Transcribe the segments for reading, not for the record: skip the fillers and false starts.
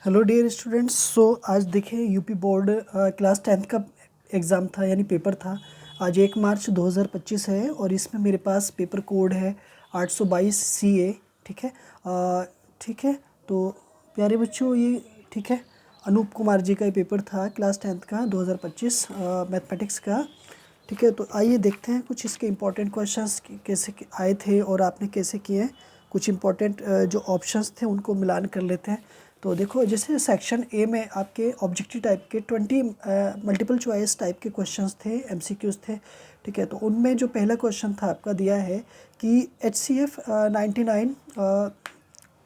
Hello dear students. आज देखें UP board class 10th का एग्ज़ाम था यानी पेपर था। आज 1 मार्च 2025 है और इसमें मेरे पास पेपर कोड है 822 CA। ठीक है। ठीक है। तो प्यारे बच्चों ये ठीक है, अनूप कुमार जी का ये पेपर था क्लास 10th का 2025 मैथमेटिक्स का। ठीक है। तो आइए देखते हैं कुछ इसके इम्पोर्टेंट क्वेश्चंस कैसे आए थे और आपने कैसे किए। कुछ इम्पोर्टेंट जो ऑप्शंस थे उनको मिलान कर लेते हैं। तो देखो, जैसे सेक्शन ए में आपके ऑब्जेक्टिव टाइप के 20 मल्टीपल चॉइस टाइप के क्वेश्चंस थे, MCQs थे। ठीक है। तो उनमें जो पहला क्वेश्चन था आपका दिया है कि HCF 99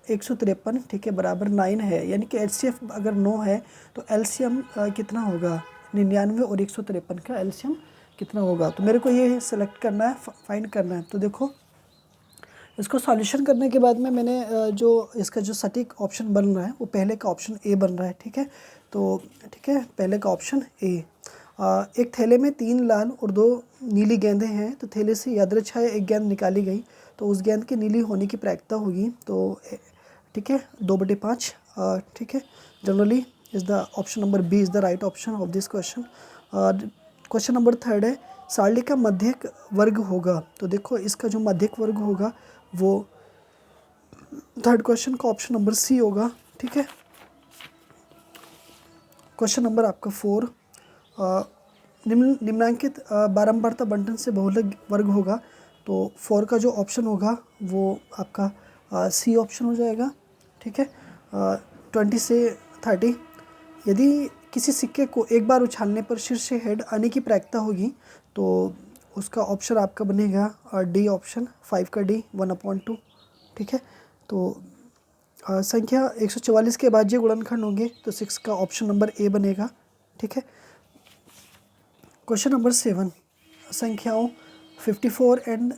153 ठीक है बराबर 9 है, यानी कि HCF अगर 9 है तो LCM कितना होगा। 99 और 153 का LCM कितना होगा। तो मेरे को ये सेलेक्ट करना है, फाइंड करना है। तो देखो, इसको सॉल्यूशन करने के बाद में मैंने जो इसका जो सटीक ऑप्शन बन रहा है वो पहले का ऑप्शन ए बन रहा है। ठीक है। तो ठीक है, पहले का ऑप्शन ए। एक थैले में 3 लाल और 2 नीली गेंदें हैं, तो थैले से यादृच्छा एक गेंद निकाली गई तो उस गेंद के नीली होने की प्रायिकता होगी। तो ठीक है, 2/5। ठीक है। Generally is the option number B is the right option of this question. Question number 3 है, सारणी का मध्यक वर्ग होगा। तो देखो, इसका जो मध्यक वर्ग होगा वो थर्ड क्वेश्चन का ऑप्शन नंबर सी होगा। ठीक है। क्वेश्चन नंबर आपका 4, निम्नांकित बारंबारता बंटन से बहुलक वर्ग होगा। तो 4 का जो ऑप्शन होगा वो आपका सी ऑप्शन हो जाएगा। ठीक है। 20 से 30, यदि किसी सिक्के को एक बार उछालने पर शीर्ष से हेड आने की प्रायिकता होगी तो उसका ऑप्शन आपका बनेगा डी ऑप्शन, 5 का डी 1/2। ठीक है। तो संख्या 144 के बाद ये गुणनखंड होंगे तो 6 का ऑप्शन नंबर ए बनेगा। ठीक है। क्वेश्चन नंबर 7, संख्याओं 54 एंड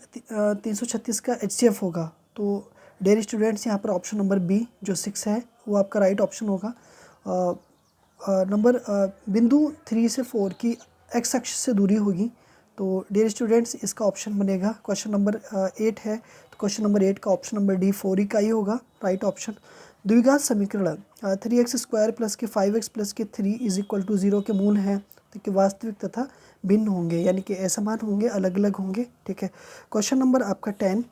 336 का HCF होगा। तो डेयर स्टूडेंट्स, यहाँ पर ऑप्शन नंबर बी जो 6 है वो आपका राइट ऑप्शन होगा। नंबर बिंदु 3 से 4 की एक्स अक्ष से दूरी होगी। तो डियर स्टूडेंट्स, इसका ऑप्शन बनेगा क्वेश्चन नंबर 8 है तो क्वेश्चन नंबर 8 का ऑप्शन नंबर डी 4 ही का ही होगा राइट ऑप्शन। द्विघात समीकरण 3x² प्लस के 5x प्लस के 3 इज इक्वल टू 0 के मूल हैं कि वास्तविक तथा भिन्न होंगे, यानी कि असमान होंगे, अलग अलग होंगे। ठीक है। क्वेश्चन नंबर आपका 10,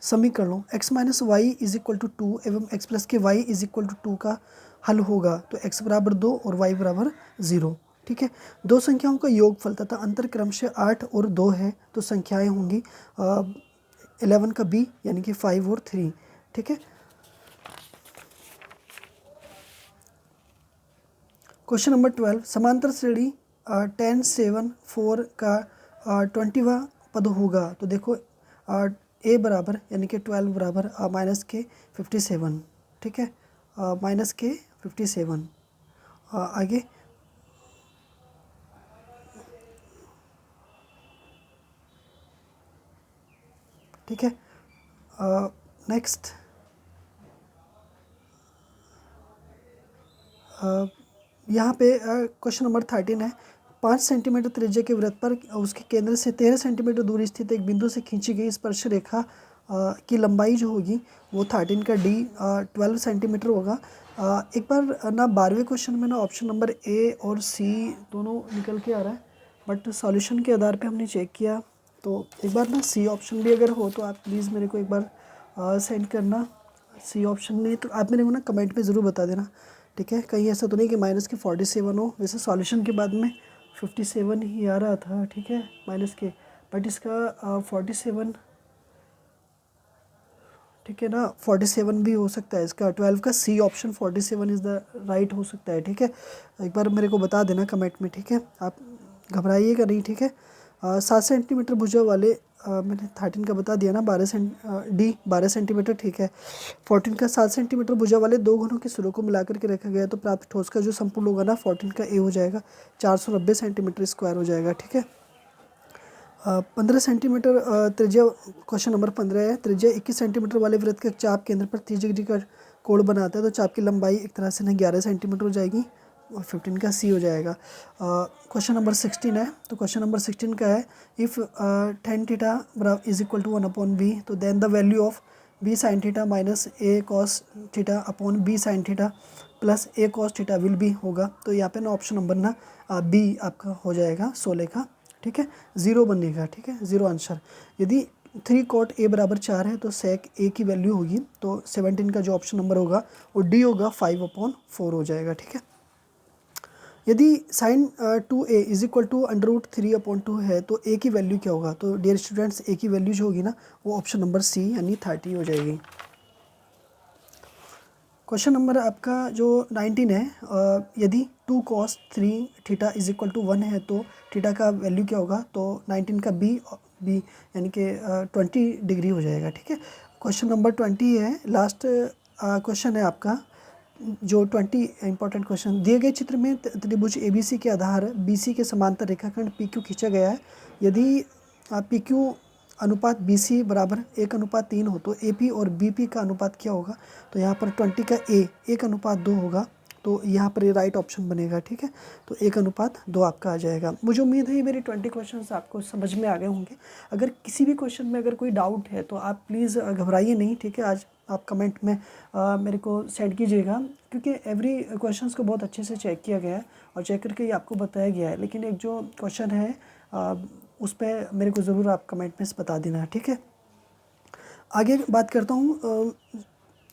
समीकरणों x minus y is equal to 2 एवं x plus k y is equal to 2 का हल होगा। तो x बराबर 2 और y बराबर 0। ठीक है। दो संख्याओं का योगफल तथा अंतर क्रमशः 8 और 2 है तो संख्याएं होंगी 11 का b यानी कि 5 और 3। ठीक है। क्वेश्चन नंबर 12, समांतर श्रेणी 10 7 4 का 20वां पद होगा। तो देखो, ए बराबर यानी कि 12 बराबर माइनस के 57। ठीक है। माइनस के 57। आगे ठीक है। नेक्स्ट यहाँ पे क्वेश्चन नंबर 13 है, 5 सेंटीमीटर त्रिज्या के वृत्त पर उसके केंद्र से 13 सेंटीमीटर दूरी स्थित एक बिंदु से खींची गई स्पर्श रेखा की लंबाई जो होगी वो 13 का डी 12 सेंटीमीटर होगा। एक बार ना 12वें क्वेश्चन में ना ऑप्शन नंबर ए और सी दोनों निकल के आ रहा है, बट सॉल्यूशन के आधार पे हमने चेक किया तो एक बार ना सी ऑप्शन भी अगर हो तो आप प्लीज़ मेरे को एक बार सेंड करना। सी ऑप्शन नहीं तो आप मेरे को ना कमेंट में ज़रूर बता देना। ठीक है। कहीं ऐसा तो नहीं कि माइनस के 47 हो, वैसे सॉल्यूशन के बाद में 57 ही आ रहा था। ठीक है, माइनस के, बट इसका 47 ठीक है ना, 47 भी हो सकता है। इसका 12 का C option 47 is the right हो सकता है। ठीक है, एक बार मेरे को बता देना कमेंट में। ठीक है, आप घबराइएगा नहीं। ठीक है। 7 सेंटीमीटर भुजा वाले मैंने 13 का बता दिया ना, 12 सेंटीमीटर। ठीक है। 14 का 7 सेंटीमीटर भुजा वाले दो घनों के सिरों को मिलाकर के रखा गया तो प्राप्त ठोस का जो संपूर्ण होगा ना 14 का ए हो जाएगा, 490 सेंटीमीटर स्क्वायर हो जाएगा। ठीक है। 15 सेंटीमीटर त्रिज्या, क्वेश्चन नंबर 15 है, त्रिज्या 21 सेंटीमीटर वाले वृत्त के चाप केंद्र पर 30 डिग्री का कोण बनाता है तो चाप की लंबाई एक तरह से ना 11 सेंटीमीटर हो जाएगी और 15 का सी हो जाएगा। क्वेश्चन नंबर 16 है तो क्वेश्चन नंबर 16 का है, if tan theta is equal to 1/b तो then the value of b sine theta minus a cos theta upon b sine theta plus a cos theta will be होगा। तो यहाँ पे ना ऑप्शन नंबर ना B आपका हो जाएगा 16 का, ठीक है, 0 बनेगा, ठीक है, 0 आंसर। यदि 3 कॉट ए बराबर 4 है तो सेक ए की वैल्यू होगी, तो 17 का जो ऑप्शन नंबर होगा वो डी होगा, 5/4 हो जाएगा, ठीक है। यदि sign 2a is equal to √3/2 है तो a की वैल्यू क्या होगा? तो डियर स्टूडेंट्स a की वैल्यू जो होगी ना वो ऑप्शन नंबर सी यानी 30 हो जाएगी। क्वेश्चन नंबर आपका जो 19 है, यदि 2 cos 3 theta is equal to 1 है तो थीटा का वैल्यू क्या होगा? तो 19 का बी यानी कि 20 डिग्री हो जाएगा, ठीक है। क्वेश्चन नंबर 20 है, लास्ट क्वेश्चन है आपका जो 20 इंपॉर्टेंट क्वेश्चन। दिए गए चित्र में त्रिभुज ABC के आधार BC के समांतर रेखाखंड PQ खींचा गया है। यदि PQ अनुपात BC बराबर 1:3 हो तो AP और BP का अनुपात क्या होगा? तो यहाँ पर 20 का A 1:2 होगा, तो यहाँ पर ये राइट ऑप्शन बनेगा, ठीक है। तो 1:2 आपका आ जाएगा। मुझे उम्मीद है ये मेरे 20 क्वेश्चंस आपको समझ में आ गए होंगे। अगर किसी भी क्वेश्चन में अगर कोई डाउट है तो आप प्लीज़ घबराइए नहीं, ठीक है। आज आप कमेंट में मेरे को सेंड कीजिएगा, क्योंकि एवरी क्वेश्चंस को बहुत अच्छे से चेक किया गया है और चेक करके ये आपको बताया गया है। लेकिन एक जो क्वेश्चन है उस पर मेरे को ज़रूर आप कमेंट में बता देना, ठीक है। आगे बात करता हूँ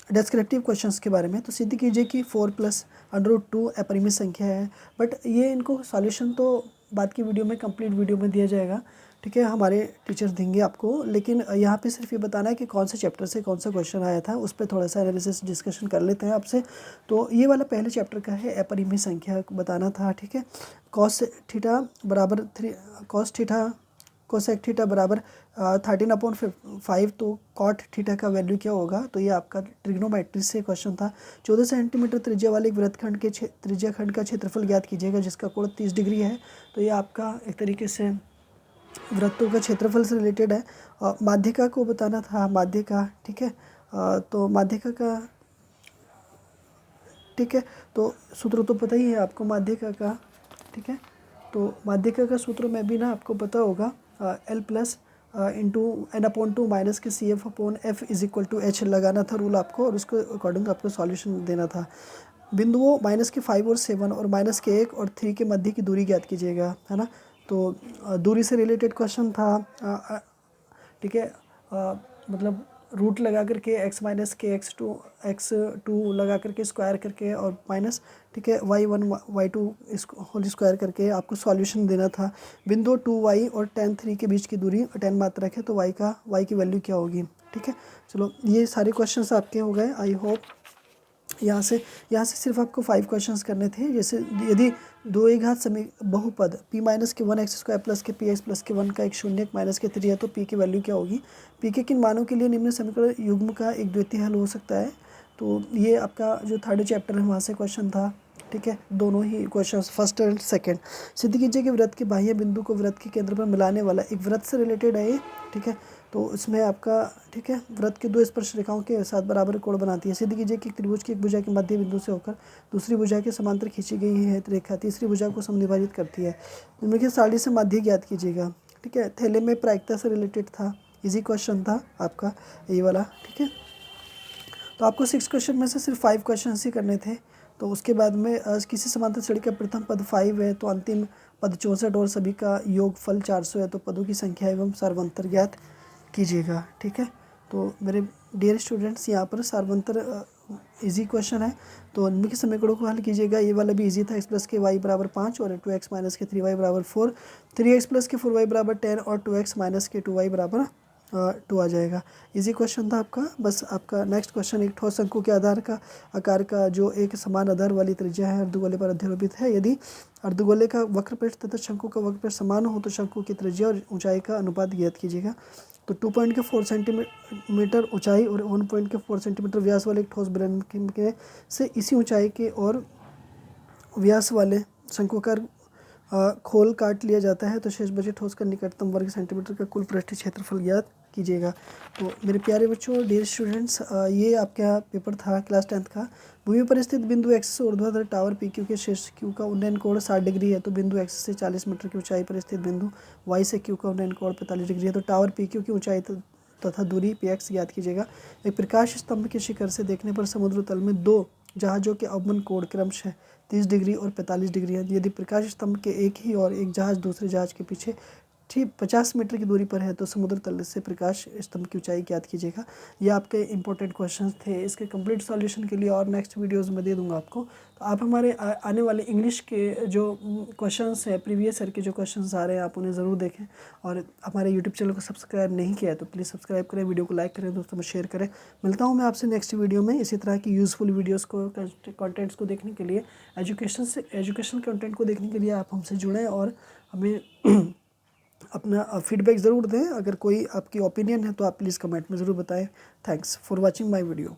डिस्क्रिप्टिव क्वेश्चंस के बारे में। तो सिद्ध कीजिए कि 4 + √2 अपरिमित संख्या है, बट ये इनको सॉल्यूशन तो बाद की वीडियो में, कंप्लीट वीडियो में दिया जाएगा, ठीक है, हमारे टीचर्स देंगे आपको। लेकिन यहाँ पे सिर्फ ये बताना है कि कौन से चैप्टर से कौन सा क्वेश्चन आया था, उस पर थोड़ा सा एनालिसिस डिस्कशन कर लेते हैं आपसे। तो ये वाला पहले चैप्टर का है, अपरिमित संख्या बताना था, ठीक है। कॉस थीटा बराबर कोसेक थीटा बराबर 13/5, तो कॉट थीटा का वैल्यू क्या होगा? तो ये आपका ट्रिग्नोमेट्री से क्वेश्चन था। 14 सेंटीमीटर त्रिज्या वाले एक वृत्तखंड के त्रिज्या खंड का क्षेत्रफल ज्ञात कीजिएगा जिसका कोण 30 डिग्री है। तो ये आपका एक तरीके से वृत्तों का क्षेत्रफल से रिलेटेड है। माध्यिका को बताना था, माध्यिका, ठीक है। तो माध्यिका का, ठीक है, तो सूत्र तो पता ही है आपको माध्यिका का, ठीक है। तो माध्यिका का सूत्र में भी ना आपको पता होगा L + इंटू n/2 माइनस के CF/F is equal to H लगाना था रूल आपको, और उसके अकॉर्डिंग आपको सॉल्यूशन देना था। बिंदुओं -5 और 7 और -1 और 3 के मध्य की दूरी ज्ञात कीजिएगा, है ना। तो दूरी से रिलेटेड क्वेश्चन था, ठीक है। मतलब रूट लगा करके x - के x2 लगा करके स्क्वायर करके और माइनस, ठीक है, y1 y2 इसको होल स्क्वायर करके आपको सॉल्यूशन देना था। बिंदु 2y और tan 3 के बीच की दूरी 10 मात्रक है, तो y की वैल्यू क्या होगी, ठीक है। चलो ये सारे क्वेश्चंस आपके हो गए। आई होप यहाँ से सिर्फ आपको 5 क्वेश्चंस करने थे। जैसे यदि 2 घात समय बहुपद p - के 1x² प्लस के px प्लस के 1 का एक शून्य माइनस के 3 है तो p की वैल्यू क्या होगी? p के किन मानों के लिए निम्न समीकरण युग्म का एक द्वितीय हल हो सकता है? तो ये आपका जो 3rd चैप्टर है वहाँ से क्वेश्चन था, ठीक है। दोनों ही क्वेश्चंस फर्स्ट एंड सेकंड। सिद्ध कीजिए कि वृत्त के बाह्य बिंदु को वृत्त के केंद्र पर मिलाने वाला एक वृत्त से रिलेटेड है ये, ठीक है। तो इसमें आपका, ठीक है, वृत्त के 2 स्पर्श रेखाओं के साथ बराबर कोण बनाती है। सिद्ध कीजिए कि त्रिभुज की एक भुजा के मध्य बिंदु से होकर दूसरी भुजा के समांतर खींची गई है रेखा तीसरी भुजा को समद्विभाजित करती है। निम्नलिखित सारणी से माध्य ज्ञात कीजिएगा, ठीक है। थैले में प्रायिकता से रिलेटेड था, इजी क्वेश्चन था आपका ये वाला, ठीक है। तो आपको 6 क्वेश्चन में से सिर्फ 5 क्वेश्चन ही करने थे। तो उसके बाद में किसी समांतर श्रेणी का प्रथम पद 5 है तो अंतिम पद 64 और सभी का योगफल 400 है, तो पदों की संख्या एवं सार्वंतर ज्ञात कीजिएगा, ठीक है। तो मेरे डियर स्टूडेंट्स यहाँ पर सार्वंतर इजी क्वेश्चन है, तो निम्नलिखित समीकरणों को हल कीजिएगा। ये वाला भी इजी था, x + के y = 5 और 2x - के 3y = 4, 3x + के 4y = 10 और 2x - के 2y = 2 आ जाएगा। इजी क्वेश्चन था आपका। बस आपका नेक्स्ट क्वेश्चन, एक ठोस शंकु के आकार का जो एक समान आधार वाली त्रिज्या है अर्धगोले पर अध्यारोपित है। यदि अर्धगोले का वक्रपृष्ठ तथा शंकु का वक्रपृष्ठ समान हो तो शंकु की त्रिज्या और ऊंचाई का अनुपात ज्ञात कीजिएगा। तो 2.4 सेंटीमीटर ऊंचाई और 1.4 सेंटीमीटर व्यास वाले एक ठोस बेलन के से इसी ऊंचाई के और व्यास वाले शंकुकार खोल काट लिया जाता है, तो शेष बचे ठोस का निकटतम वर्ग सेंटीमीटर का कुल पृष्ठीय क्षेत्रफल ज्ञात कीजिएगा। तो मेरे प्यारे बच्चों, डियर स्टूडेंट्स, ये आपका पेपर था क्लास 10th का। भूमि पर स्थित बिंदु x से ऊर्ध्वाधर टावर PQ के शीर्ष Q का उन्नयन कोण 60 डिग्री है, तो बिंदु x से 40 मीटर की ऊंचाई पर स्थित बिंदु y से Q का उन्नयन कोण 45 डिग्री है। तो टावर PQ की ऊंचाई तथा दूरी px ज्ञात कीजिएगा। एक प्रकाश स्तंभ के शिखर से देखने पर समुद्र तल में दो जहाज़ों के अवमन कोण क्रमशः 30 डिग्री और 45 डिग्री है। यदि प्रकाश स्तंभ के एक ही और एक जहाज़ दूसरे जहाज़ के पीछे ठीक 50 मीटर की दूरी पर है तो समुद्र तल से प्रकाश स्तंभ की ऊंचाई ज्ञात कीजिएगा। ये आपके इंपॉर्टेंट क्वेश्चंस थे। इसके कंप्लीट सॉल्यूशन के लिए और नेक्स्ट वीडियोस में दे दूंगा आपको। तो आप हमारे आने वाले इंग्लिश के जो क्वेश्चंस हैं, प्रीवियस ईयर के जो क्वेश्चंस आ रहे हैं, आप उन्हें ज़रूर देखें। और हमारे यूट्यूब चैनल को सब्सक्राइब नहीं किया है तो प्लीज़ सब्सक्राइब करें, वीडियो को लाइक करें, दोस्तों में शेयर करें। मिलता हूँ मैं आपसे नेक्स्ट वीडियो में इसी तरह की यूज़फुल वीडियोज़ को, कॉन्टेंट्स को देखने के लिए, एजुकेशनल कंटेंट को देखने के लिए आप हमसे जुड़ें और हमें अपना फीडबैक ज़रूर दें। अगर कोई आपकी ओपिनियन है तो आप प्लीज़ कमेंट में ज़रूर बताएं। Thanks for watching my video.